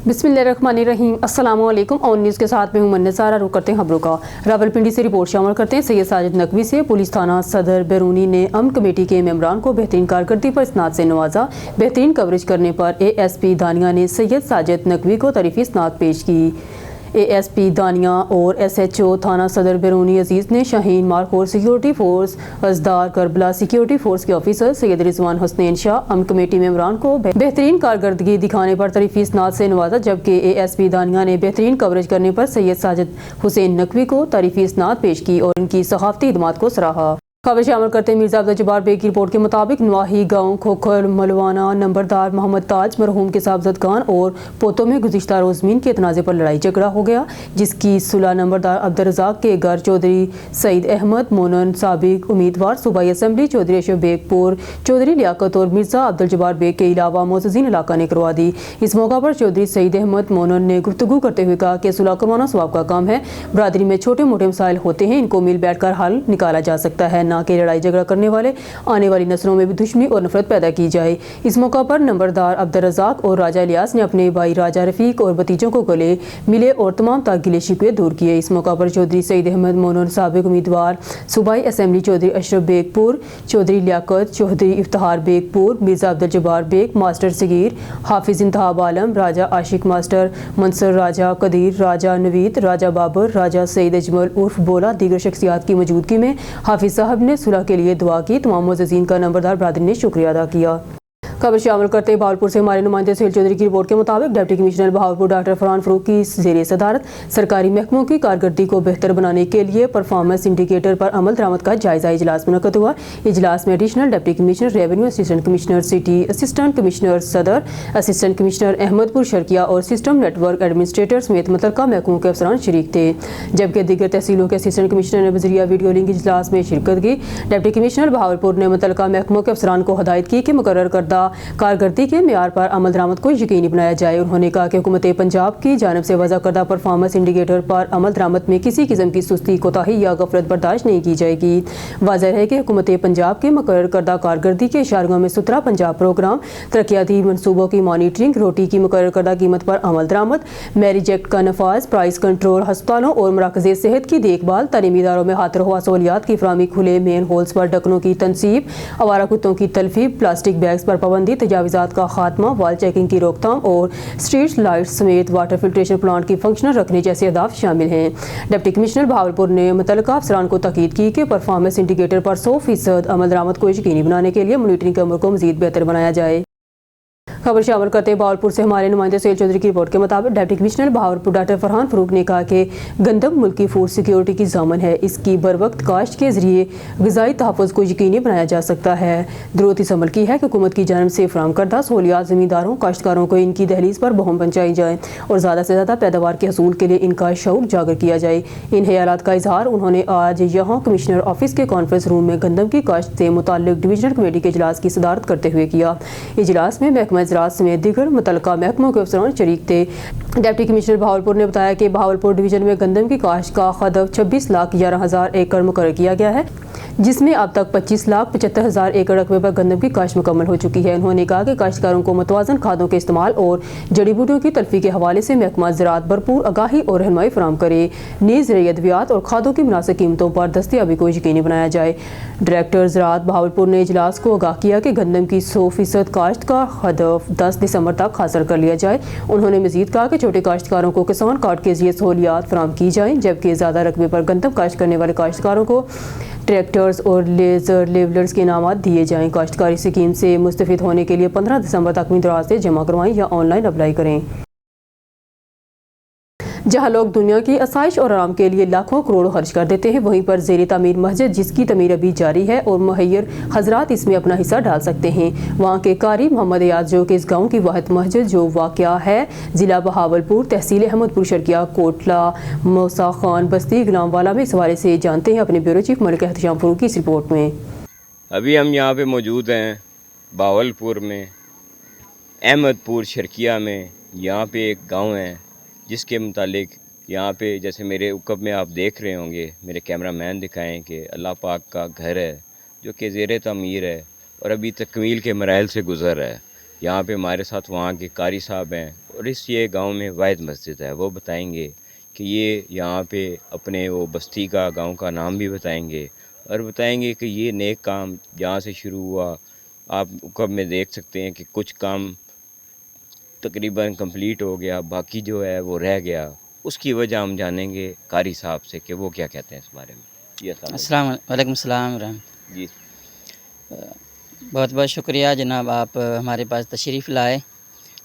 बिस्मिल्लाहिर्रहमानिर्रहीम। अस्सलाम वालेकुम। ऑन न्यूज़ के साथ में हूं मन्नत सारा। रुक करते हैं खबरों का। रावलपिंडी से रिपोर्ट शामिल करते हैं सैयद साजिद नकवी से। पुलिस थाना सदर बैरूनी ने अमन कमेटी के मेंबरान को बेहतरीन कारकर्दगी पर इसनाद से नवाजा। बेहतरीन कवरेज करने पर ASP दानिया ने सैयद साजिद नकवी को तरीफी इसनाद पेश की। ASP दानिया और SHO थाना सदर बैरूनी अजीज़ ने शाहीन मारखोर सिक्योरिटी फोर्स, असदार करबला सिक्योरिटी फोर्स के ऑफिसर सैयद रिजवान हुसैन शाह, अमन कमेटी मेंबरान को बेहतरीन कारकर्दगी दिखाने पर तरीफी इसनाद से नवाजा, जबकि ASP दानिया ने बेहतरीन कवरेज करने पर सैयद साजिद हुसैन नकवी को तरीफी इसनाद पेश की और इनकी सहाफ़ती खिदमत को सराहा। खबर शामिल करते हैं मिर्ज़ा अब्दुल जब्बार बेग की रिपोर्ट के मुताबिक नवाही गांव खोखर मलवाना नंबरदार मोहम्मद ताज मरहूम के साहबजाद खान और पोतों में गुज़िश्ता रोज़ ज़मीन के तनाज़े पर लड़ाई झगड़ा हो गया, जिसकी सुलह नंबरदार अब्दुल रज़ाक के घर चौधरी सईद अहमद मोनन साबिक उम्मीदवार सूबाई असम्बली चौधरी अशरफ बेगपुर, चौधरी लियाकत और मिर्ज़ा अब्दुल जब्बार बेग के अलावा मोअज़्ज़िज़ीन इलाका ने करवा दी। इस मौका पर चौधरी सईद अहमद मोनन ने गुफ्तगू करते हुए कहा कि सुलह करवाना सवाब का काम है। बरादरी में छोटे मोटे मसाइल होते हैं, इनको मिल बैठ कर हल निकाला जा सकता है, ना कि लड़ाई झगड़ा करने वाले आने वाली नस्लों में भी दुश्मनी और नफरत पैदा की जाए। इस मौका पर नंबरदार अब्दुल रज़ाक और राजा इलियास ने अपने भाई राजा रफीक और भतीजों को गले मिले और तमाम तक गिले शिकवे दूर किए। इस मौका पर चौधरी सईद अहमद मोनन साबिक उम्मीदवार सूबाई assembly Chaudhry Ashraf Begpur, Chaudhry Liaqat, Chaudhry Iftikhar Begpur, Mirza Abdul Jabbar Baig, master Sagheer, Hafiz Intehab Alam, Raja Ashiq master Mansar, Raja Qadeer, Raja Naveed, Raja Babar, Raja Saeed Ajmal उर्फ बोला दीगर शख्सियात की मौजूदगी में हाफिज साहब ने सुलह के लिए दुआ की। तमाम मुअज़्ज़िज़ीन का नंबरदार बरादरी ने शुक्रिया अदा किया। खबर शामिल करते हैं बहावलपुर से हमारे नुमाइंदे सुहेल चौधरी की रिपोर्ट के मुताबिक deputy commissioner Bahawalpur doctor Farhan Farooq की ज़ेरे सदारत सरकारी महकमों की कारकर्दगी को बेहतर बनाने के लिए परफॉर्मेंस इंडिकेटर पर अमल दरामद का जायजा इजलास मुनक़्क़द हुआ। इजलास में additional deputy commissioner revenue, assistant commissioner city, assistant commissioner सदर, असिस्टेंट कमिश्नर अहमदपुर शर्किया और सिस्टम नेटवर्क एडमिनिस्ट्रेटर समेत मुतल्लिक़ा महकमों के अफसरान शरीक थे, जबकि दीगर तहसीलों के असिस्टेंट कमिश्नर ने बज़रिया वीडियो लिंक इजलास में शिरकत की। डिप्टी कमिश्नर बहावलपुर ने मुतल्लिक़ा महकमों के अफसरान को हदायत की कि मुकर्रर करदा कारकर्दगी के मेयार पर अमल दरामद को यकीनी बनाया जाए। उन्होंने कहा कि हुकूमत पंजाब की जानिब से वज़ा करदा परफॉर्मेंस इंडिकेटर पर अमल दरामद में किसी किस्म की सुस्ती, कोताही या गफलत बर्दाश्त नहीं की जाएगी। वाज़ेह है कि हुकूमत पंजाब के मुकर्रर करदा कारकर्दगी के इशारों में सुथरा पंजाब प्रोग्राम, तरक्याती मनसूबों की मॉनिटरिंग, रोटी की मुकर्रर करदा कीमत पर अमल दरामद, मैरिज एक्ट का नफाज, प्राइस कंट्रोल, हस्पतालों और मराकज़ सेहत की देखभाल, तालीमी इदारों में हाथ रखवा सहूलियात की फराहमी, खुले मेन होल्स पर ढक्कनों की तनसीब, आवारा कुत्तों की तलफी, प्लास्टिक बैग्स पर पाबंदी, तजावीज़ात का खात्मा, वाल चेकिंग की रोकथाम और स्ट्रीट लाइट्स समेत वाटर फिल्ट्रेशन प्लांट की फंक्शनल रखने जैसे अहदाफ शामिल हैं। डिप्टी कमिश्नर बहावलपुर ने मुतल्लिक़ा अफसरान को ताकीद की कि परफॉर्मेंस इंडिकेटर पर 100% अमल दरामद को यकीनी बनाने के लिए मॉनिटरिंग के अमल को मज़ीद बेहतर बनाया जाए। खबर शामिल करते हैं बहावलपुर से हमारे नुमाइंदे सुहेल चौधरी की रिपोर्ट के मुताबिक deputy commissioner Bahawalpur doctor Farhan Farooq ने कहा कि गंदम मुल्क की फूड सिक्योरिटी की ज़ामन है। इसकी बरवक्त काश्त के जरिए ग़िज़ाई तहफ़्फ़ुज़ को यकीनी बनाया जा सकता है। ज़रूरत इस अमल की है कि हुकूमत की जानिब से फराहम करदा सहूलियात ज़मींदारों काश्तकारों को इनकी दहलीज पर बहम पहुँचाई जाए और ज़्यादा से ज़्यादा पैदावार के हसूल के लिए इनका शऊर उजागर किया जाए। इन ख्यालात का इजहार उन्होंने आज यहाँ कमिश्नर ऑफिस के कॉन्फ्रेंस रूम में गंदम की काश्त से मुताल्लिक़ डिवीजनल कमेटी के इजलास की सदारत करते हुए किया। इजलास में महकमा ज़राअत समेत दीगर मुतल्लिक़ा महकमों के अफसरान शरीक थे। डिप्टी कमिश्नर बहावलपुर ने बताया कि बहावलपुर डिवीजन में गंदम की काश्त का हदफ 26,11,000 एकड़ मुकर्रर किया गया है, जिसमें अब तक 25,75,000 एकड़ रकबे पर गंदम की काश्त मुकम्मल हो चुकी है। उन्होंने कहा कि काश्तकारों को मुतवाज़न खादों के इस्तेमाल और जड़ी बूटियों की तलफी के हवाले से महकमा ज़राअत भरपूर आगाही और रहनुमाई फराहम करे। नीज़ ज़रूरी अद्वियात और खादों की मुनासिब कीमतों पर दस्तयाबी को यकीनी बनाया जाए। डायरेक्टर ज़राअत बहावलपुर ने इजलास को आगाह किया कि गंदम की 100% काश्त का हदफ 10 दिसंबर तक हासिल कर लिया जाए। उन्होंने मज़ीद कहा कि छोटे काश्तकारों को किसान कार्ड के जरिए सहूलियात फराहम की जाएँ, जबकि ज़्यादा रकबे पर गंदम काश्त करने वाले काश्तकारों को ट्रैक्टर्स और लेज़र लेवलर्स के इनामात दिए जाएँ। काश्तकारी स्कीम से मुस्तफ़िद होने के लिए 15 दिसंबर तक अपनी दरख्वास्तें जमा करवाएं या ऑनलाइन अप्लाई करें। जहाँ लोग दुनिया की आसाइश और आराम के लिए लाखों करोड़ों खर्च कर देते हैं, वहीं पर ज़ेरे तामीर मस्जिद, जिसकी तमीर अभी जारी है और मुहैयर हजरात इसमें अपना हिस्सा डाल सकते हैं। वहाँ के कारी मोहम्मद एयाज, जो कि इस गाँव की वाहिद मस्जिद जो वाक़या है ज़िला बहावलपुर, तहसील अहमदपुर शर्किया, कोटला, मौसा खान बस्ती, गुलामवाला में, इस हवाले से जानते हैं अपने ब्यूरो चीफ मलिक एहतशाम फरूक की इस रिपोर्ट में। अभी हम यहाँ पे मौजूद हैं बहावलपुर में, अहमदपुर शर्किया में। यहाँ पे एक गांव है जिसके मुतालिक यहाँ पे जैसे मेरे उकब में आप देख रहे होंगे, मेरे कैमरा मैन दिखाएँ कि अल्लाह पाक का घर है जो कि ज़ेरे तामीर है और अभी तकमील के मराइल से गुज़र है। यहाँ पे हमारे साथ वहाँ के कारी साहब हैं اور اس یہ گاؤں میں واحد مسجد ہے، وہ بتائیں گے کہ یہ یہاں پہ اپنے وہ بستی کا گاؤں کا نام بھی بتائیں گے اور بتائیں گے کہ یہ نیک کام جہاں سے شروع ہوا. آپ کب میں دیکھ سکتے ہیں کہ کچھ کام تقریباً کمپلیٹ ہو گیا، باقی جو ہے وہ رہ گیا. اس کی وجہ ہم جانیں گے قاری صاحب سے کہ وہ کیا کہتے ہیں اس بارے میں. جی السلام وعلیکم السلام ورحمۃ. جی بہت بہت شکریہ جناب، آپ ہمارے پاس تشریف لائے.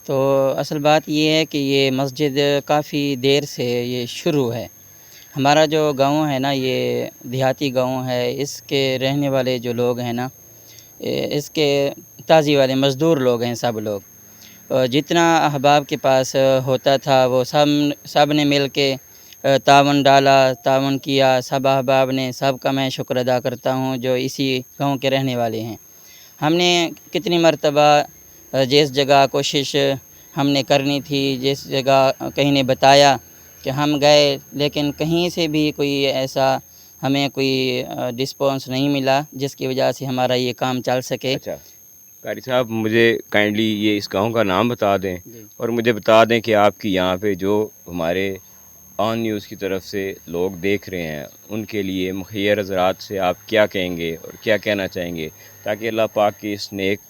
تو اصل بات یہ ہے کہ یہ مسجد کافی دیر سے یہ شروع ہے. ہمارا جو گاؤں ہے نا، یہ دیہاتی گاؤں ہے. اس کے رہنے والے جو لوگ ہیں نا، اس کے تازی والے مزدور لوگ ہیں سب لوگ. جتنا احباب کے پاس ہوتا تھا وہ سب نے مل کے تعاون ڈالا، تعاون کیا. سب احباب نے، سب کا میں شکر ادا کرتا ہوں جو اسی گاؤں کے رہنے والے ہیں. ہم نے کتنی مرتبہ جس جگہ کوشش ہم نے کرنی تھی، جس جگہ کہیں نے بتایا کہ ہم گئے، لیکن کہیں سے بھی کوئی ایسا ہمیں کوئی رسپانس نہیں ملا جس کی وجہ سے ہمارا یہ کام چل سکے. اچھا قاری صاحب، مجھے کائنڈلی یہ اس گاؤں کا نام بتا دیں جی. اور مجھے بتا دیں کہ آپ کی یہاں پہ جو ہمارے آن نیوز کی طرف سے لوگ دیکھ رہے ہیں ان کے لیے مخیر حضرات سے آپ کیا کہیں گے اور کیا کہنا چاہیں گے تاکہ اللہ پاک کے اس نیک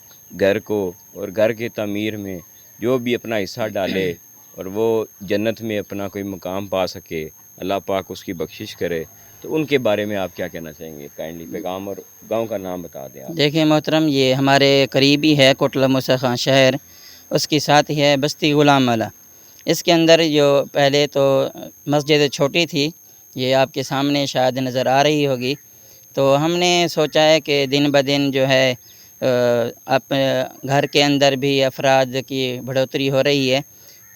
گھر کو اور گھر کے تعمیر میں جو بھی اپنا حصہ ڈالے اور وہ جنت میں اپنا کوئی مقام پا سکے، اللہ پاک اس کی بخشش کرے. تو ان کے بارے میں آپ کیا کہنا چاہیں گے؟ کائنڈلی پیغام اور گاؤں کا نام بتا دیں آپ. دیکھیں محترم، یہ ہمارے قریبی ہے کوٹلہ موسیٰ خان شہر، اس کے ساتھ ہی ہے بستی غلام والا. اس کے اندر جو پہلے تو مسجد چھوٹی تھی، یہ آپ کے سامنے شاید نظر آ رہی ہوگی. تو ہم نے سوچا ہے کہ دن بدن جو ہے گھر کے اندر بھی افراد کی بڑھوتری ہو رہی ہے.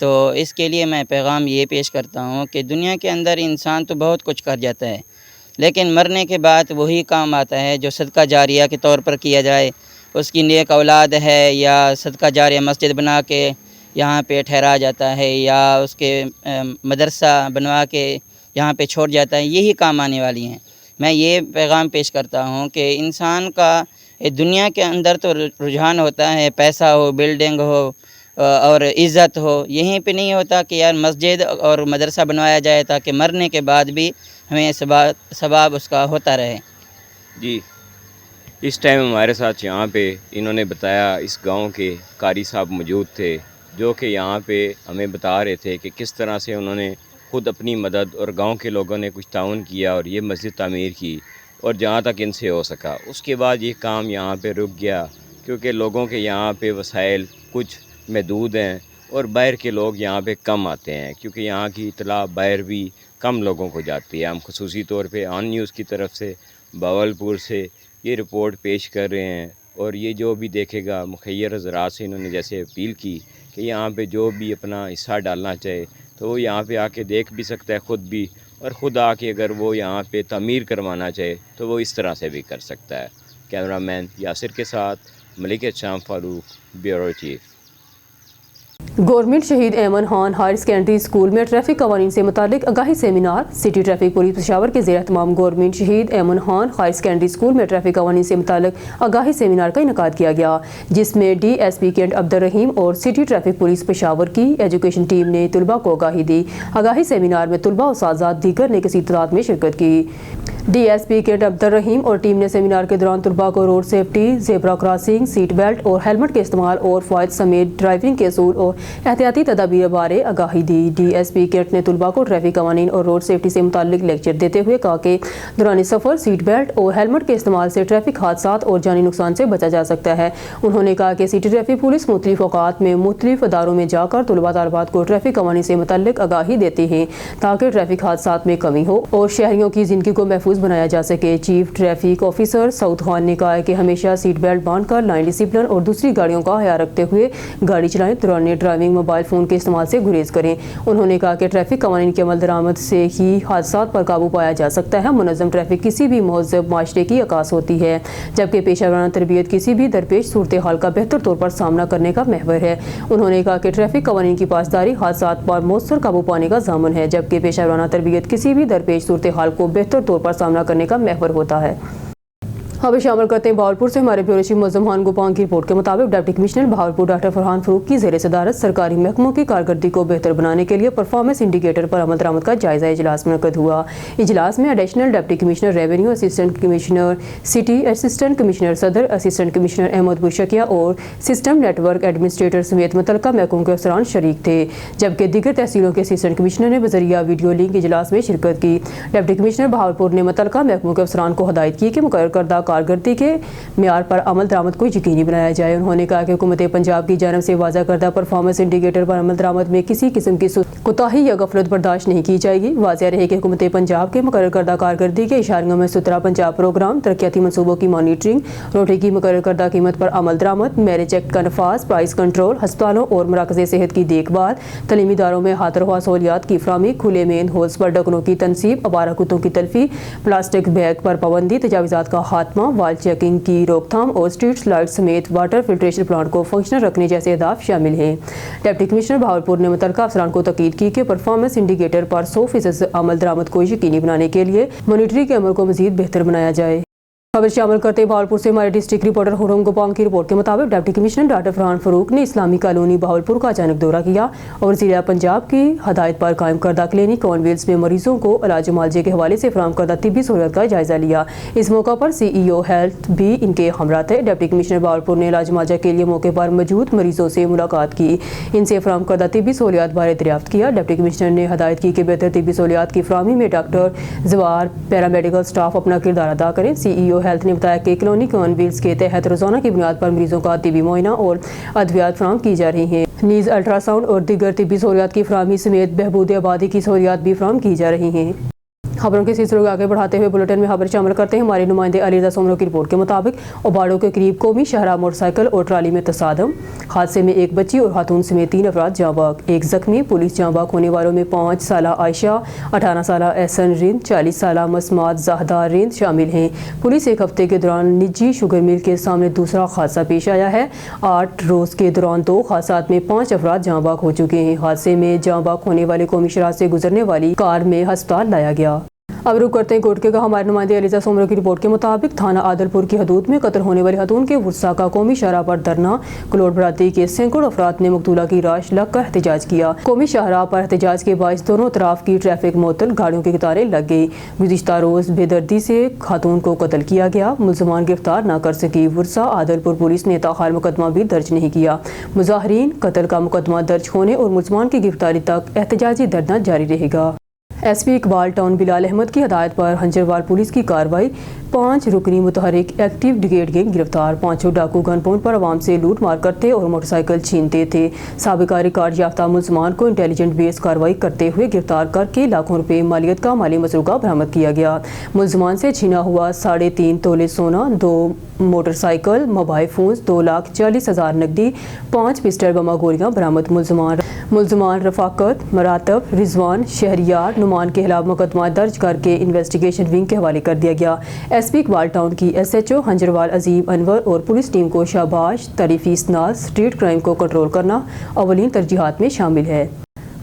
تو اس کے لیے میں پیغام یہ پیش کرتا ہوں کہ دنیا کے اندر انسان تو بہت کچھ کر جاتا ہے، لیکن مرنے کے بعد وہی کام آتا ہے جو صدقہ جاریہ کے طور پر کیا جائے. اس کی نیک اولاد ہے یا صدقہ جاریہ مسجد بنا کے یہاں پہ ٹھہرا جاتا ہے یا اس کے مدرسہ بنوا کے یہاں پہ چھوڑ جاتا ہے، یہی کام آنے والی ہیں. میں یہ پیغام پیش کرتا ہوں کہ انسان کا دنیا کے اندر تو رجحان ہوتا ہے، پیسہ ہو، بلڈنگ ہو اور عزت ہو. یہیں پہ نہیں ہوتا کہ یار مسجد اور مدرسہ بنوایا جائے تاکہ مرنے کے بعد بھی ہمیں ثواب اس کا ہوتا رہے. جی اس ٹائم ہمارے ساتھ یہاں پہ انہوں نے بتایا اس گاؤں کے قاری صاحب موجود تھے جو کہ یہاں پہ ہمیں بتا رہے تھے کہ کس طرح سے انہوں نے خود اپنی مدد اور گاؤں کے لوگوں نے کچھ تعاون کیا اور یہ مسجد تعمیر کی اور جہاں تک ان سے ہو سکا. اس کے بعد یہ کام یہاں پہ رک گیا کیونکہ لوگوں کے یہاں پہ وسائل کچھ محدود ہیں اور باہر کے لوگ یہاں پہ کم آتے ہیں کیونکہ یہاں کی اطلاع باہر بھی کم لوگوں کو جاتی ہے. ہم خصوصی طور پہ آن نیوز کی طرف سے باولپور سے یہ رپورٹ پیش کر رہے ہیں اور یہ جو بھی دیکھے گا مخیر حضرات سے انہوں نے جیسے اپیل کی کہ یہاں پہ جو بھی اپنا حصہ ڈالنا چاہے تو وہ یہاں پہ آ کے دیکھ بھی سکتا ہے خود بھی، اور خود آ کے اگر وہ یہاں پہ تعمیر کروانا چاہے تو وہ اس طرح سے بھی کر سکتا ہے. کیمرہ مین یاسر کے ساتھ ملک شام فاروق، bureau chief. Government Shaheed Aiman Khan higher secondary school میں ٹریفک قوانین سے متعلق آگاہی seminar. City traffic police Peshawar کے زیر اہتمام government Shaheed Aiman Khan higher secondary school میں ٹریفک قوانین سے متعلق آگاہی سیمینار کا انعقاد کیا گیا جس میں ڈی ایس پی کینٹ عبد الرحیم اور سٹی ٹریفک پولیس پشاور کی ایجوکیشن ٹیم نے طلباء کو آگاہی دی. آگاہی سیمینار میں طلباء و اساتذہ دیگر نے کثیر تعداد میں شرکت کی. ڈی ایس پی کینٹ عبد الرحیم اور ٹیم نے سیمینار کے دوران طلباء کو road safety, zebra crossing, seat belt اور ہیلمٹ کے استعمال اور فوائد سمیت ڈرائیونگ کے اصول اور احتیاطی تدابیر بارے آگاہی دی. ڈی ایس پی کینٹ نے طلباء کو ٹریفک قوانین اور روڈ سیفٹی سے متعلق لیکچر دیتے ہوئے کہا کہ دوران سفر سیٹ بیلٹ اور ہیلمٹ کے استعمال سے ٹریفک حادثات اور جانی نقصان سے بچا جا سکتا ہے. انہوں نے کہا کہ سٹی ٹریفک پولیس مختلف اوقات میں مختلف اداروں میں جا کر طلباء طالبات کو ٹریفک قوانین سے متعلق آگاہی دیتے ہیں تاکہ ٹریفک حادثات میں کمی ہو اور شہریوں کی زندگی کو محفوظ بنایا جا سکے. چیف ٹریفک آفیسر سعود خان نے کہا کہ ہمیشہ سیٹ بیلٹ باندھ کر لائن ڈسپلن اور دوسری گاڑیوں کا خیال رکھتے ہوئے گاڑی چلائیں. دوران ڈرائیونگ موبائل فون کے استعمال سے گریز کریں. انہوں نے کہا کہ ٹریفک قوانین کے عمل درآمد سے ہی حادثات پر قابو پایا جا سکتا ہے. منظم ٹریفک کسی بھی مہذب معاشرے کی عکاس ہوتی ہے جبکہ پیشہ ورانہ تربیت کسی بھی درپیش صورتحال کا بہتر طور پر سامنا کرنے کا محور ہے. انہوں نے کہا کہ ٹریفک قوانین کی پاسداری حادثات پر مؤثر قابو پانے کا ضامن ہے جبکہ پیشہ ورانہ تربیت کسی بھی درپیش صورتحال کو بہتر طور پر سامنا کرنے کا محور ہوتا ہے. खबर शामिल करते हैं बहावलपुर से हमारे ब्यूरो चीफ मुअज्जम खान गोपान की रिपोर्ट के मुताबिक deputy commissioner Bahawalpur doctor Farhan Farooq की ज़ेर सदारत सरकारी महकमों की कारकर्दगी को बेहतर बनाने के लिए परफॉर्मेंस इंडिकेटर पर अमल दरामद का जायजा इजलास मुनक़द हुआ। इजलास में additional deputy commissioner revenue, assistant commissioner city, assistant commissioner सदर, असिस्टेंट कमिश्नर अहमदपुर शकिया और सिस्टम नेटवर्क एडमिनिस्ट्रेटर समेत मुतल्लिका महकमों के अफसरान शरीक थे, जबकि दीगर तहसीलों के असिस्टेंट कमिश्नर ने बजरिया वीडियो लिंक इजलास में शिरकत की। डिप्टी कमिश्नर बहावलपुर ने मुतल्लिका महकमों के अफसरान को हदायत की कि मुकर्रर करदा कारकर्दगी के मेयार पर अमल दरामद को यकीनी बनाया जाए। उन्होंने कहा कि हुकूमत पंजाब की जानब से वाज़ा करदा परफॉर्मेंस इंडिकेटर पर अमल दरामद में किसी किस्म की कोताही या गफलत बर्दाश्त नहीं की जाएगी। वाज़ेह रहे कि हुकूमत पंजाब के मुकर्रर करदा कारकर्दगी के इशारियों में सुथरा पंजाब प्रोग्राम, तरक्याती मनसूबों की मॉनिटरिंग, रोटी की मुकर्रर करदा कीमत पर अमल दरामद, मैरिज एक्ट का नफाज, प्राइस कंट्रोल, हस्पतालों और मराकज़ सेहत की देखभाल, तलीमी इदारों में हाथरवा सहूलियात की फराहमी, खुले मेन होल्स पर ढक्कनों की तनसीब, आवारा कुत्तों की तलफी, प्लास्टिक बैग पर पाबंदी, तजावीज़ात का खात्मा, वाल चेकिंग की रोकथाम और स्ट्रीट लाइट समेत वाटर फिल्ट्रेशन प्लांट को फंक्शनल रखने जैसे अहदाफ शामिल हैं। डिप्टी कमिश्नर बहावलपुर ने मुतल्लिका अफसरान को ताकीद की कि परफॉर्मेंस इंडिकेटर पर 100% अमल दरामद को यकीनी बनाने के लिए मॉनिटरिंग के अमल को मज़ीद बेहतर बनाया जाए। खबर शामिल करते हैं बहावलपुर से हमारे डिस्ट्रिक्ट रिपोर्टर खुर्रम गोपाल की रिपोर्ट के मुताबिक deputy commissioner doctor Farhan Farooq ने इस्लामी कॉलोनी बहावलपुर का अचानक दौरा किया और ज़िला पंजाब की हदायत पर कायम करदा क्लिनिक कॉन्वेल्स में मरीजों को इलाज मुआलजे के हवाले से फराहम करदा तिब्बी सहूलियत का जायजा लिया। इस मौका पर CEO हेल्थ भी इनके हमरा थे। डिप्टी कमिश्नर बहावलपुर ने इलाज मुआलजा के लिए मौके पर मौजूद मरीजों से मुलाकात की, इनसे फराहम करदा तिब्बी सहूलियत बारे दरियाफ्त किया। डिप्टी कमिश्नर ने हदायत की कि बेहतर तिब्बी सहूलियत की फराहमी में डॉक्टर, जवार, पैरामेडिकल स्टाफ अपना किरदार अदा करें। CEO हेल्थ ने बताया कि कॉलोनी कॉन्वेल्स के तहत रोजाना की बुनियाद पर मरीजों का तिब्बी मुआयना और अद्वियात फराहम की जा रही हैं। नीज अल्ट्रासाउंड और दीगर तिब्बी सहूलियात की फराहमी समेत बहबूद आबादी की सहूलियात भी फराहम की जा रही हैं। खबरों के सिलसिले को आगे बढ़ाते हुए बुलेटिन में खबर शामिल करते हैं हमारे नुमाइंदे अलीरज़ा सोमरो की रिपोर्ट के मुताबिक ओबाड़ो के करीब कौमी शहरा मोटरसाइकिल और ट्राली में तसादम, हादसे में एक बच्ची और खातून समेत 3 अफराद जाँ बाग, एक जख्मी। पुलिस जाँ बाग होने वालों में 5 साला आयशा, 18 साला एहसन रिंद, 40 साला मसमात ज़ाहदा रिंद शामिल हैं। पुलिस एक हफ्ते के दौरान निजी शुगर मिल के सामने दूसरा हादसा पेश आया है। 8 रोज़ के दौरान 2 हादसात में 5 अफराद जाँ बाग हो चुके हैं। हादसे में जाँ बाग होने वाले कौमी शराह से गुजरने वाली कार में अस्पताल लाया गया। अब रुक करते हैं कोटके का हमारे नुमाइंदे अलीजा सोमरो की रिपोर्ट के मुताबिक थाना आदलपुर की हदूद में कत्ल होने वाले खातून के वुरसा का कौमी शाहराह पर धरना, कलोड़ बरादरी के सैकड़ों अफराद ने मकतूला की लाश लग कर एहतजाज किया। कौमी शाहराह पर एहतजाज के बायस दोनों तरफ की ट्रैफिक मुअत्तल, गाड़ियों की कतारें लग गई। गुज़िश्ता रोज़ बेदर्दी से खातून को कत्ल किया गया, मुलज़मान गिरफ्तार न कर सकी। वुरसा आदलपुर पुलिस ने ताख़ार मुकदमा भी दर्ज नहीं किया। मुज़ाहिरीन कत्ल का मुकदमा दर्ज होने और मुलज़मान की गिरफ्तारी तक एहतजाजी धरना जारी रहेगा। SP इकबाल टाउन बिलाल अहमद की हदायत पर हंजरवाल पुलिस की कार्रवाई, 5 रुकनी मुतहरिक एक्टिव ब्रिगेड गैंग गिरफ्तार। 5 डाकू गन पॉइंट पर आवाम से लूट मार करते और मोटरसाइकिल छीनते थे। साबिका रिकॉर्ड याफ्ता मुलज़मान को इंटेलिजेंट बेस कार्रवाई करते हुए गिरफ्तार करके लाखों रुपए मालियत का माली मसरूका बरामद किया गया। मुलज़मान से छीना हुआ 3.5 तोले सोना, 2 मोटरसाइकिल, मोबाइल फ़ोन्स, 2,40,000 नकदी, 5 पिस्टल बमा गोलियां बरामद। मुलज़मान रफ़ाकत, मरातब, रिजवान, शहरियार, नुमान के खिलाफ मुकदमा दर्ज करके इन्वेस्टिगेशन विंग के हवाले कर दिया गया। SP इकबाल टाउन की SHO हंजरवाल अजीम अनवर और पुलिस टीम को शाबाश, तारीफी इसनाद। स्ट्रीट क्राइम को कंट्रोल करना अवलीन तरजीहात में शामिल है।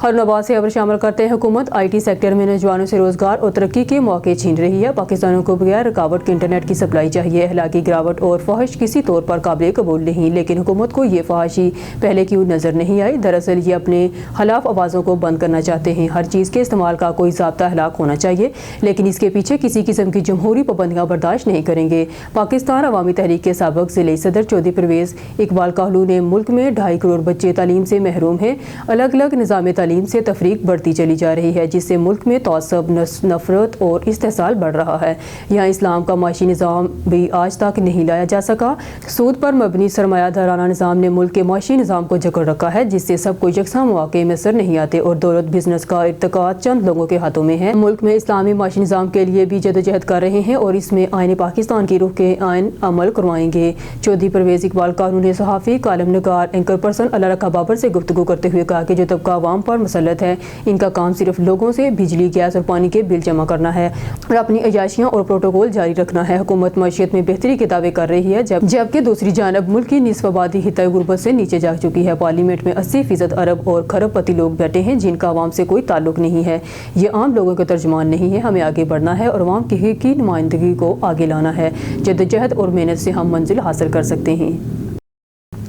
हरनाबाद से खबर शामिल करते हैं हुकूमत IT सेक्टर में नौजवानों से रोजगार और तरक्की के मौके छीन रही है। पाकिस्तानियों को बगैर रुकावट के इंटरनेट की सप्लाई चाहिए। अखलाकी गिरावट और फहश किसी तौर पर काबिल कबूल नहीं, लेकिन हुकूमत को ये फहाशी पहले क्यों नजर नहीं आई। दरअसल ये अपने खिलाफ आवाज़ों को बंद करना चाहते हैं। हर चीज़ के इस्तेमाल का कोई ज़ाब्ता हलाक होना चाहिए, लेकिन इसके पीछे किसी किस्म की जमहूरी पाबंदियाँ बर्दाश्त नहीं करेंगे। पाकिस्तान अवामी तहरीक के साबिक ज़िले सदर चौधरी परवेज़ इकबाल काहलू ने मुल्क में 2.5 करोड़ बच्चे तालीम से महरूम हैं। अलग अलग निज़ाम तालीम से तफरीक बढ़ती चली जा रही है, जिससे मुल्क में तअस्सुब, नफरत और इस्तेसाल बढ़ रहा है। यहाँ इस्लाम का माशी निज़ाम भी आज तक नहीं लाया जा सका। सूद पर मबनी सरमायादाराना निज़ाम ने मुल्क के माशी निज़ाम को जकड़ रखा है, जिससे सबको यकसा मौके मैसर नहीं आते और दौलत बिजनेस का इर्तिकाब चंद लोगों के हाथों में है। मुल्क में इस्लामी माशी निज़ाम के लिए भी जदोजहद कर रहे हैं और इसमें आईन पाकिस्तान की रूह के आइन अमल करवाएंगे। चौधरी परवेज़ इकबाल कानून सहाफ़ी, कालम निगार, एंकर पर्सन अल्लाह रखा बाबर से गुफ्तगू करते हुए कहा कि जो तबका अवाम पर پر مسلط ہے. ان کا کام صرف لوگوں سے بجلی، گیس اور پانی کے بل جمع کرنا ہے اور اپنی عیاشیاں اور پروٹوکول جاری رکھنا ہے. حکومت معیشت میں بہتری کے دعوے کر رہی ہے جبکہ دوسری جانب ملک کی نصف آبادی خطۂ غربت سے نیچے جا چکی ہے. پارلیمنٹ میں 80% ارب اور کھرب پتی لوگ بیٹھے ہیں جن کا عوام سے کوئی تعلق نہیں ہے. یہ عام لوگوں کے ترجمان نہیں ہے. ہمیں آگے بڑھنا ہے اور عوام کی حقیقی نمائندگی کو آگے لانا ہے. جدوجہد اور محنت سے ہم منزل حاصل کر سکتے ہیں.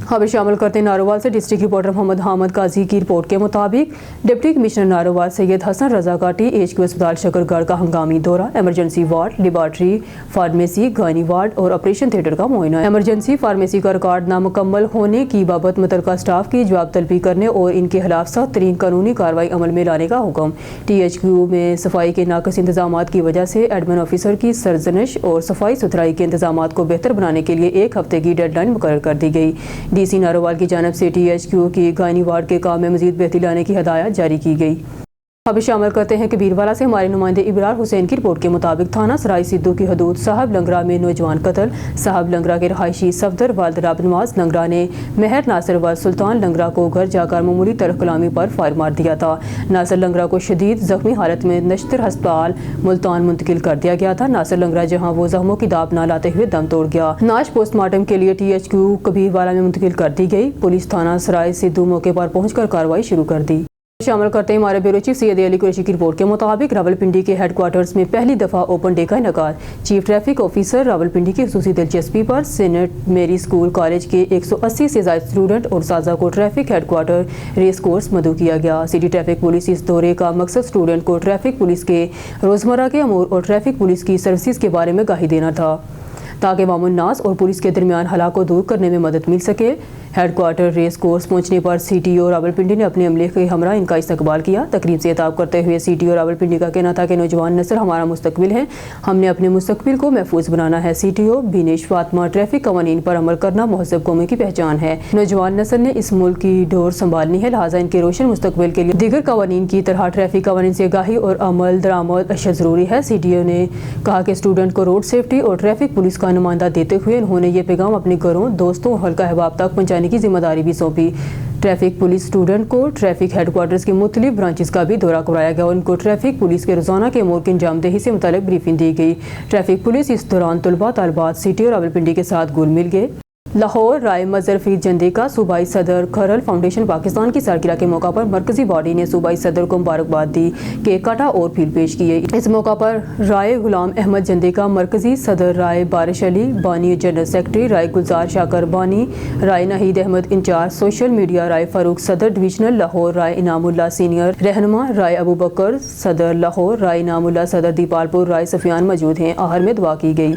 خبر شامل کرتے ہیں ناروال سے. ڈسٹرکٹ رپورٹر محمد حامد قاضی کی رپورٹ کے مطابق ڈپٹی کمشنر ناروال سید حسن رضا کا THQ اسپتال شکرگڑھ کا ہنگامی دورہ. Emergency ward, laboratory, pharmacy, گائنی ward اور آپریشن تھیٹر کا معائنہ. ایمرجنسی فارمیسی کا ریکارڈ نامکمل ہونے کی بابت متعلقہ اسٹاف کی جواب طلبی کرنے اور ان کے خلاف سخت ترین قانونی کارروائی عمل میں لانے کا حکم. THQ میں صفائی کے ناقص انتظامات کی وجہ سے ایڈمن آفیسر کی سرزنش اور صفائی ستھرائی کے انتظامات کو بہتر بنانے کے لیے 1 ہفتے کی ڈیڈ لائن مقرر کر دی گئی. DC ناروال کی جانب سے THQ کی گائنی وارڈ کے کام میں مزید بہتری لانے کی ہدایت جاری کی گئی. اب شامل کرتے ہیں کبیروالا سے. ہمارے نمائندے ابرار حسین کی رپورٹ کے مطابق تھانہ سرائے سدھو کی حدود صاحب لنگرا میں نوجوان قتل. صاحب لنگرا کے رہائشی صفدر والد راب نواز لنگرا نے مہر ناصر و سلطان لنگرا کو گھر جا کر معمولی تلخ کلامی پر فائر مار دیا تھا. ناصر لنگرا کو شدید زخمی حالت میں نشتر ہسپتال ملتان منتقل کر دیا گیا تھا. ناصر لنگرا جہاں وہ زخموں کی داب نہ لاتے ہوئے دم توڑ گیا. نعش پوسٹ مارٹم کے لیے THQ کبیروالا میں منتقل کر دی گئی. پولیس تھانہ سرائے سدھو موقع پر پہنچ کر کارروائی شروع کر دی. شامل کرتے ہیں ہمارے بیورو چیف سید علی قریشی کی رپورٹ کے مطابق راولپنڈی کے ہیڈ کوارٹرز میں پہلی دفعہ اوپن ڈے کا انعقاد. چیف ٹریفک آفیسر راولپنڈی کی خصوصی دلچسپی پر سینٹ میری اسکول کالج کے 180 سے زائد اسٹوڈنٹ اور اساتذہ کو traffic head quarter race course مدعو کیا گیا. سٹی ٹریفک پولیس اس دورے کا مقصد اسٹوڈنٹ کو ٹریفک پولیس کے روزمرہ کے امور اور ٹریفک پولیس کی سروسز کے بارے میں آگاہی دینا تھا تاکہ عوام الناس اور پولیس کے درمیان خلا کو دور کرنے میں مدد مل سکے. ہیڈ کوارٹر ریس کورس پہنچنے پر CTO راولپنڈی نے اپنے عملے کے ہمراہ ان کا استقبال کیا. تقریب سے خطاب کرتے ہوئے CTO راولپنڈی کا کہنا تھا کہ نوجوان نسل ہمارا مستقبل ہے. ہم نے اپنے مستقبل کو محفوظ بنانا ہے. CTO بینیش فاطمہ ٹریفک قوانین پر عمل کرنا مہذب قومی کی پہچان ہے. نوجوان نسل نے اس ملک کی ڈور سنبھالنی ہے، لہٰذا ان کے روشن مستقبل کے لیے دیگر قوانین کی طرح ٹریفک قوانین سے آگاہی اور عمل درآمد اشد ضروری ہے. CTO نے کہا کہ اسٹوڈنٹ کو روڈ سیفٹی اور ٹریفک پولیس کا نمائندہ دیتے ہوئے انہوں نے یہ پیغام اپنے گھروں، دوستوں اور حلقہ احباب تک پہنچانے کی ذمہ داری بھی سونپی. ٹریفک پولیس اسٹوڈنٹ کو ٹریفک ہیڈ کوارٹرز کے مختلف برانچز کا بھی دورہ کرایا گیا اور ان کو ٹریفک پولیس کے روزانہ کے امور کی انجام دہی سے متعلق بریفنگ دی گئی. ٹریفک پولیس اس دوران طلباء طالبات CTO راولپنڈی کے ساتھ گھل مل گئے. لاہور رائے مظہر فرید جندے کا صوبائی صدر کھرل فاؤنڈیشن پاکستان کی سالگرہ کے موقع پر مرکزی باڈی نے صوبائی صدر کو مبارکباد دی، کیک کاٹا اور پھول پیش کیے. اس موقع پر رائے غلام احمد جندے کا مرکزی صدر، رائے بارش علی بانی جنرل سیکرٹری، رائے گلزار شاکر بانی، Rai Naheed Ahmad incharge social media, Rai Farooq صدر ڈویژنل لاہور، رائے انعام اللہ سینئر رہنما، رائے ابو بکر صدر لاہور، رائے انعام اللہ صدر دیپال پور، رائے سفیان موجود ہیں. آخر میں دعا کی گئی.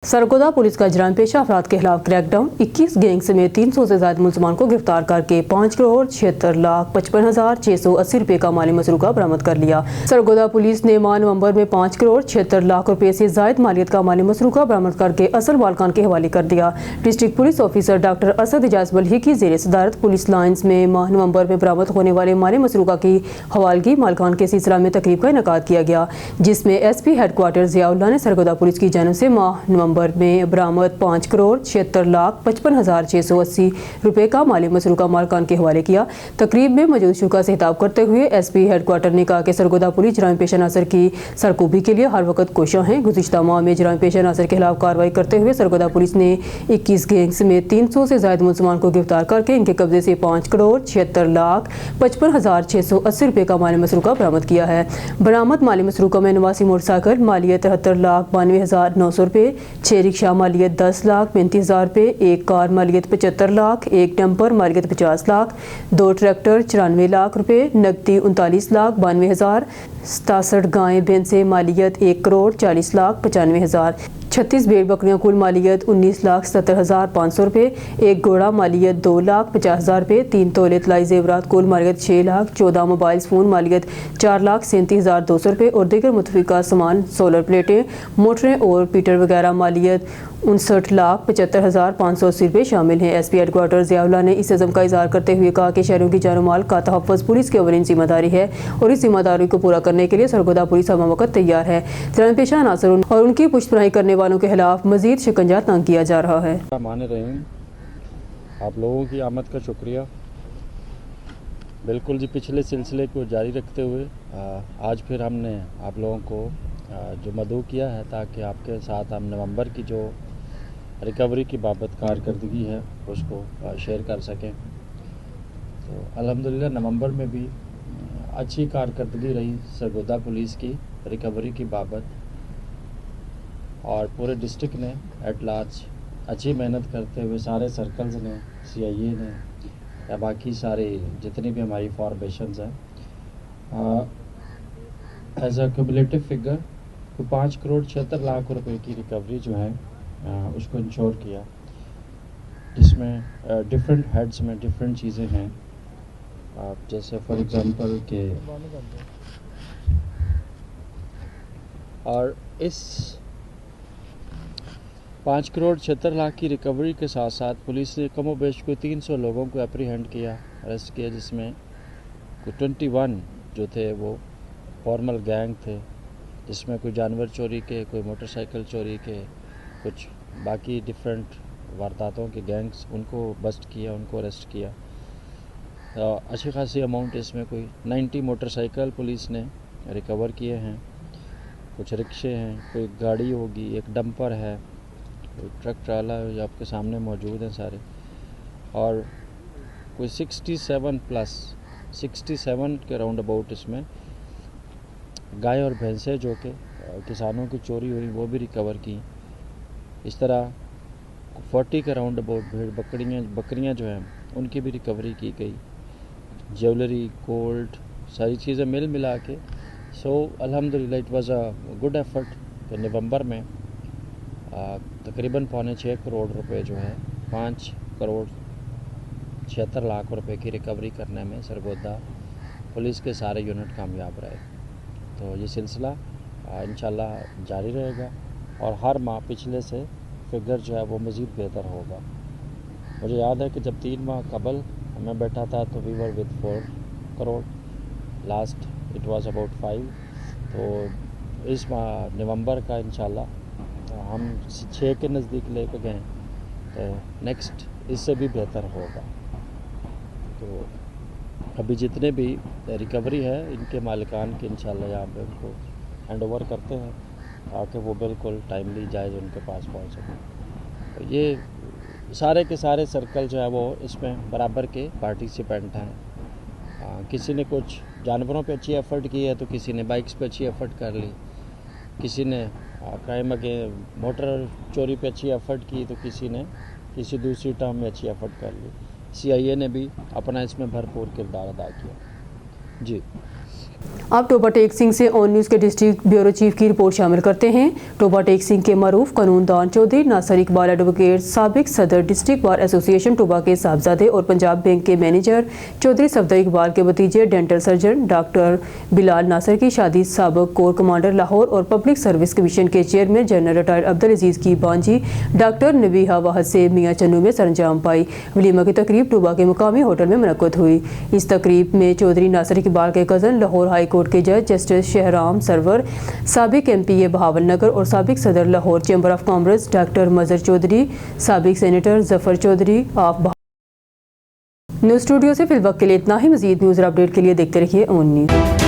سرگودا پولیس کا جرائم پیشہ افراد کے خلاف کریک ڈاؤن. 21 گینگ سمیت 300 سے زائد ملزمان کو گرفتار کر کے 5,76,55,680 روپے کا مالی مسروقہ برآمد کر لیا. سرگودا پولیس نے ماہ نومبر میں 5,76,00,000 روپے سے زائد مالیت کا مالی مسروقہ برآمد کر کے اصل مالکان کے حوالے کر دیا. District police officer doctor Asad Ejaz Malhi کی زیر صدارت پولیس لائنز میں ماہ نومبر میں برآمد ہونے والے مالی مسروقہ کی حوالگی مالکان کے سلسلہ میں تقریب کا انعقاد کیا گیا، جس میں SP ہیڈ کوارٹر ضیاء اللہ نے سرگودا پولیس کی جانب سے ماہ نومبر میں برآمد 5,76,55,680 روپے کا مالی مسروقہ مالکان کے حوالے کیا. تقریب میں موجود شرکا سے خطاب کرتے ہوئے SP ہیڈ کوارٹر نے کہا کہ سرگودا پولیس جرائم پیشہ عناصر کی سرکوبی کے لیے ہر وقت کوشاں ہیں. گزشتہ ماہ میں جرائم پیشہ عناصر کے خلاف کارروائی کرتے ہوئے سرگودا پولیس نے 21 گینگ سمیت 300 سے زائد ملزمان کو گرفتار کر کے ان کے قبضے سے 5,76,55,680 روپے کا مالی مسروقہ برآمد کیا ہے. برآمد مالی مسروقہ میں 89 موٹر سائیکل مالیت 73,92,900 روپے، 6 رکشہ مالیت 10,35,000 روپے، 1 کار مالیت 75 لاکھ، 1 ڈمپر مالیت 50 لاکھ، 2 ٹریکٹر 94 لاکھ روپے، نقدی 39,92,000، 67 گائیں بھینسیں مالیت 1,40,40,95,000، 36 بھیڑ بکریاں کل مالیت 19,70,500 روپے، 1 گھوڑا مالیت 2,50,000 روپے، 3 تولے طلائی زیورات کل مالیت 6 لاکھ، 14 موبائل فون مالیت 4,37,200 روپے اور دیگر متفقہ سامان سولر پلیٹیں، موٹریں اور پیٹر وغیرہ مالیت 59,75,580 روپے شامل ہیں. SP ہیڈ کوارٹر ضیاء اللہ نے اس عزم کا اظہار کرتے ہوئے کہا کہ شہریوں کی جان و مال کا تحفظ پولیس کی اولین ذمہ داری ہے اور اس ذمہ داری کو پورا کرنے کے لیے سرگودا پولیس ہمہ وقت تیار ہے. جرائم پیشہ عناصر اور ان کی پشت پناہی کرنے والوں کے خلاف مزید شکنجہ تنگ کیا جا رہا ہے. مان رہے ہیں آپ لوگوں کی آمد کا شکریہ. बिल्कुल जी, पिछले सिलसिले को जारी रखते हुए आज फिर हमने आप लोगों को जो मदऊ किया है ताकि आपके साथ हम नवंबर की जो रिकवरी की बाबत कारकर्दगी है उसको शेयर कर सकें। तो अल्हम्दुलिल्लाह नवंबर में भी अच्छी कारकर्दगी रही सरगोदा पुलिस की रिकवरी की बाबत, और पूरे डिस्ट्रिक्ट ने एट लार्ज अच्छी मेहनत करते हुए सारे सर्कल्स ने, CIA ने या बाकी सारे जितनी भी हमारी फॉर्मेशंस हैं, एज अ क्यूमुलेटिव फिगर तो 5,76,00,000 रुपए की रिकवरी जो है उसको इंश्योर किया, जिसमें डिफरेंट हेड्स में डिफरेंट चीज़ें हैं। जैसे फॉर एग्ज़ाम्पल के, और इस 5,76,00,000 की रिकवरी के साथ साथ पुलिस ने कमो बेश को 300 लोगों को एप्रीहेंड किया, अरेस्ट किया, जिसमें कोई 21 जो थे वो फॉर्मल गैंग थे, जिसमें कोई जानवर चोरी के, कोई मोटरसाइकिल चोरी के, कुछ बाकी डिफरेंट वारदातों के गैंग्स, उनको बस्ट किया, उनको अरेस्ट किया। अच्छी खासी अमाउंट इसमें कोई 90 मोटरसाइकिल पुलिस ने रिकवर किए हैं, कुछ रिक्शे हैं, कोई गाड़ी होगी, एक डंपर है, कोई ट्रक ट्राला जो आपके सामने मौजूद हैं सारे, और कोई 67 के राउंड अबाउट इसमें गाय और भैंसें जो कि किसानों की चोरी हुई वो भी रिकवर की। इस तरह 40 के राउंड अबाउट भेड़ बकरियां जो हैं उनकी भी रिकवरी की गई, ज्वेलरी, गोल्ड, सारी चीज़ें मिल मिला के। सो अल्हम्दुलिल्लाह it was a good effort कि नवंबर में तकरीबन 5.25 करोड़ रुपए जो है 5,76,00,000 रुपए की रिकवरी करने में सरगोदा पुलिस के सारे यूनिट कामयाब रहे। तो ये सिलसिला इंशाल्लाह जारी रहेगा और हर माह पिछले से फिगर जो है वो मज़ीद बेहतर होगा। मुझे याद है कि जब 3 माह कबल मैं बैठा था तो we were with 4 crore, last it was about 5। तो इस माह नवंबर का इंशाल्लाह हम 6 के नज़दीक लेके गए, तो नेक्स्ट इससे भी बेहतर होगा। तो अभी जितने भी रिकवरी है इनके मालिकान के इंशाल्लाह यहाँ पे उनको हैंड ओवर करते हैं ताकि वो बिल्कुल टाइमली जायज़ उनके पास पहुँच सकें। तो ये सारे के सारे सर्कल जो है वो इसमें बराबर के पार्टिसिपेंट हैं। किसी ने कुछ जानवरों पे अच्छी एफ़र्ट की है तो किसी ने बाइक्स पे अच्छी एफ़र्ट कर ली, किसी ने क्राइम अगेंस्ट मोटर चोरी पे अच्छी एफ़र्ट की तो किसी ने किसी दूसरी टर्म में अच्छी एफ़र्ट कर ली। CIA ने भी अपना इसमें भरपूर किरदार अदा किया। जी, अब टोबा टेक सिंह से ऑन न्यूज़ के डिस्ट्रिक्ट ब्यूरो चीफ की रिपोर्ट शामिल करते हैं। टोबा टेक सिंह के मरूफ कानूनदान चौधरी नासिर इकबाल एडवोकेट, साबिक सदर डिस्ट्रिक्ट बार एसोसिएशन टोबा के साहबजादे और पंजाब बैंक के मैनेजर चौधरी सफदर इकबाल के भतीजे dental surgeon doctor Bilal Nasir की शादी साबिक कोर कमांडर लाहौर और पब्लिक सर्विस कमीशन के chairman general retired Abdul Aziz की बांजी डॉक्टर नबीहा वाहद से मियाँ चन्नू में सरंजाम पाई। वलीमा की तकरीब टोबा के मुकामी होटल में मुनक्कद हुई। इस तकरीब में चौधरी नासिर इकबाल के कज़न लाहौर हाई कोर्ट के जज जस्टिस शहराम सरवर, साबिक MPA बहावल नगर और साबिक सदर Lahore chamber of commerce doctor Mazhar Chaudhry, साबिक senator Zafar Chaudhry of news studio से फिल वक्त के लिए इतना ही। मज़ीद न्यूज़ और अपडेट के लिए देखते रहिए ऑन न्यूज़।